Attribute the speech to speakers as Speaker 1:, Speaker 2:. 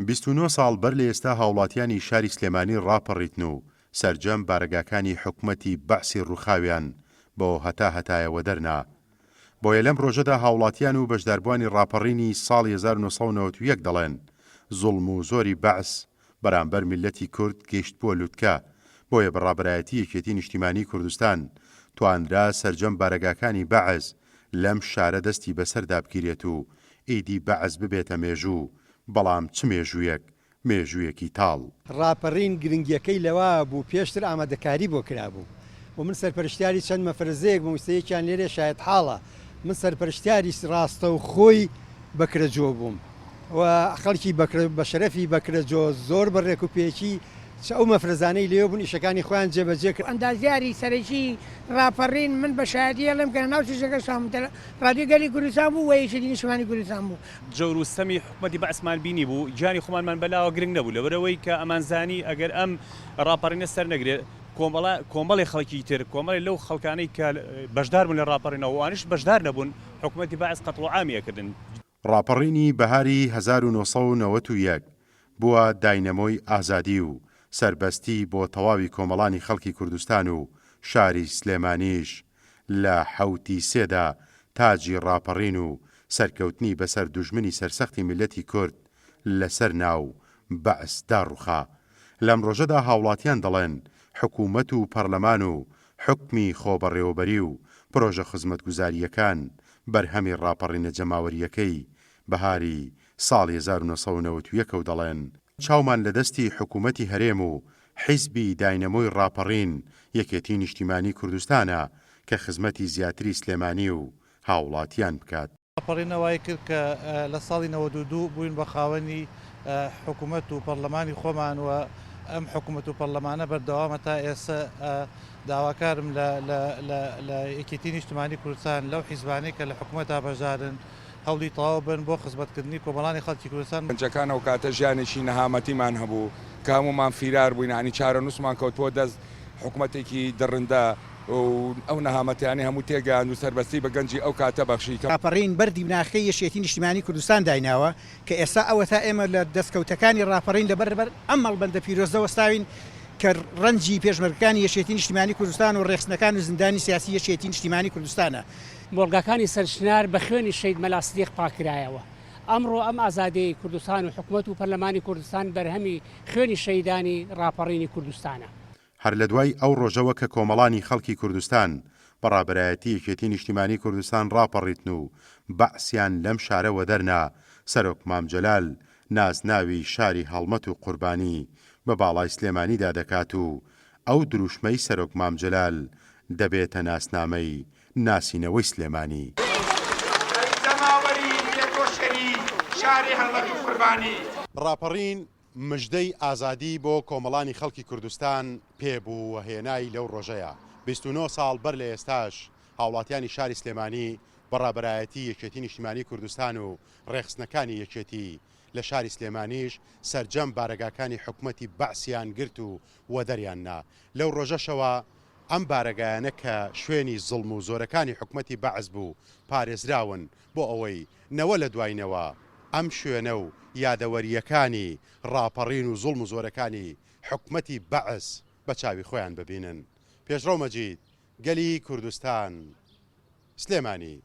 Speaker 1: 29 ساڵ بەر لە ئێستا هاوڵاتیانی شاری سلێمانی ڕاپەڕیتن و سەرجەم بارەگاکانی حکوومەتی بەعسی ڕووخاویان بۆ هەتایەوە دەرنا. بۆیە لەم ڕۆژەدا هاوڵاتیان و بەشداربووانی ڕاپەڕینی ساڵی 1991 دەڵێن زوڵم و زۆری بەعس بەرامبەر میلەتی کورد گەیشت بووە لووتکە. بۆیە بەڕابەرایەتی یەکێتی نیشتیمانی کوردستان توانرا سەرجەم بارەگاکانی بەعس لەم شارە دەستی بەسەردا بگیرێت و ئیدی بەعس ببێتە مێژوو، بەڵام چ مێژوویەک؟ مێژوویەکی تاڵ.
Speaker 2: ڕاپەڕین گرنگیەکەی لەوە بوو پێشتر ئامادەکاری بۆ کرابوو و من سەرپەرشتیاری چەند مەفرزەیەک مۆسیەیەکیان لێرێ شاید حاڵە من سەرپەرشتیاری ڕاستە و خۆی بەکرەجۆ بووم و خەڵکی بە شەرەفی بەکرەجۆ زۆر بەڕێک و پێکی ئەو مەفرزانەی لێو بوون ئیشەکانی خۆیان جێبەجێ کرد.
Speaker 3: ئەندازیاری سەرەکی ڕاپەڕین من بە شایەتیە لەم کە ناو چێژەکە ڕادیۆگەلی کوردستان بوو و یەکێتی نیشتیمانی کوردستان بوو.
Speaker 4: جەور و سەمی حکومەتی بەعسمان بینی بوو، گیانی خۆمانمان بەلاوە گرنگ نەبوو لەبەرەوەی کە ئەمانزانی ئەگەر ئەم ڕاپەڕینە سەر نەگرێت کۆمەڵی خەڵکی تر کۆمەڵی لەو خەڵکانەی کە بەشدار بوون لە ڕاپەڕینەوە وانش بەشدار نەبوون حکومەتی بەعس قەتڵ و عامیەکردن.
Speaker 1: ڕاپەڕینی بەهاری 1991 بووە داینەمۆی ئازادی و سربەستی بۆ تەواوی کۆمەڵانی خەڵکی کوردستان و شاری سلێمانیش لە حەوتی سێدا تاجی ڕاپەڕین و سەرکەوتنی بەسەر دوژمنی سەرسەختی میلەتی کورد لەسەر ناو بەعس داڕوخا. لەم ڕۆژەدا هاوڵاتیان دەڵێن حکوومەت و پەرلەمان و حکمی خۆبەڕێوەبەری و پرۆژە خزمەتگوزاریەکان بەرهەمی ڕاپەڕینە جەماوەریەکەی بەهاری ساڵی 1991 و دەڵێن چاومان لە دەستی حکوومەتی هەرێم و حیزبی داینەمۆی ڕاپەڕین یەکێتی نیشتیمانی کوردستانە کە خزمەتی زیاتری سلێمانی و هاوڵاتیان بکات.
Speaker 5: ڕاپەڕینەوەی کرد کە لە ساڵی 92 بووین بە خاوەنی حکوومەت و پەرلەمانی خۆمان و ئەم حکوومەت و پەرلەمانە بەردەوامە تا ئێستا داواکارم لە یەکێتی نیشتیمانی کوردستان لەو حیزبانەی کە لە حکوومەتدا بەژارن هەوڵی تەواو بن بۆ خزمەتکردنی کۆمەڵانی خەڵکی کوردستان.
Speaker 6: پەنجەکان ئەو کاتە ژیانێکی نەهامەتیمان هەبوو کە هەمومان فیرار بووین، عنی چارە نووسمان کەوتووە دەست حکوومەتێکی دڕندە و ئەو نەهامەتیانی هەموو تێگەیاند و سەربەستی بە گەنجی ئەو کاتە بەخشی.
Speaker 7: ڕاپەڕین بەردی بناخەی یەکێتی نیشتیمانی کوردستان دایناوە کە ئێستا ئەوە تا ئێمە لە دەستکەوتەکانی ڕاپەڕین لەبەر ئەم مەڵبەندە پیرۆزە وەستاوین کە ڕەنجی پێشمەرگەکانی یەکێتی نیشتیمانی کوردستان و ڕێخستنەکان و زیندانی سیاسی یەکێتی نیشتیمانی کوردستانە.
Speaker 3: مۆڵگەکانی سەرشنار بە خوێنی شەید مەلا سیدیق پاکرایەوە. ئەمڕۆ ئەم ئازادەی کوردستان و حکوومەت و پەرلەمانی کوردستان بەرهەمی خوێنی شەیدانی ڕاپەڕینی کوردستانە.
Speaker 1: هەر لە دوای ئەو ڕۆژەوە کە کۆمەڵانی خەڵکی کوردستان بەڕابەرایەتی یەکێتی نیشتیمانی کوردستان ڕاپەڕیتن و بەعسیان لەم شارەوە دەرنا، سەرۆک مام جەلال نازناوی شاری هەڵمەت و قوربانی بە باڵای سلێمانیدا دەکات و ئەو دروشمەی سەرۆک مام جەلال دەبێتە ناسنامەی ناسینەوەی سلێمانی. ڕاپەڕین مژدەی ئازادی بۆ کۆمەڵانی خەڵکی کوردستان پێبوو و هێنای لەو ڕۆژەیە. 29 ساڵ بەر لە ئێستاش هاوڵاتیانی شاری سلێمانی بەڕابەرایەتی یەکێتی نیشتیمانی کوردستان و ڕێخستنەکانی یەکێتی لە شاری سلێمانیش سەرجەم بارەگاکانی حکوومەتی بەعسیان گرت و وەدەریاننا. لەو ڕۆژەشەوە ئەم بارەگایانە کە شوێنی زڵم و زۆرەکانی حکوومەتی بەعس بوو پارێزراون بۆ ئەوەی نەوە لە دوایینەوە ئەم شوێنە و یادەوەریەکانی ڕاپەڕین و زوڵم و زۆرەکانی حکوومەتی بەعس بە چاوی خۆیان ببینن. پێشڕەو مەجید، گەلی کوردستان، سلێمانی.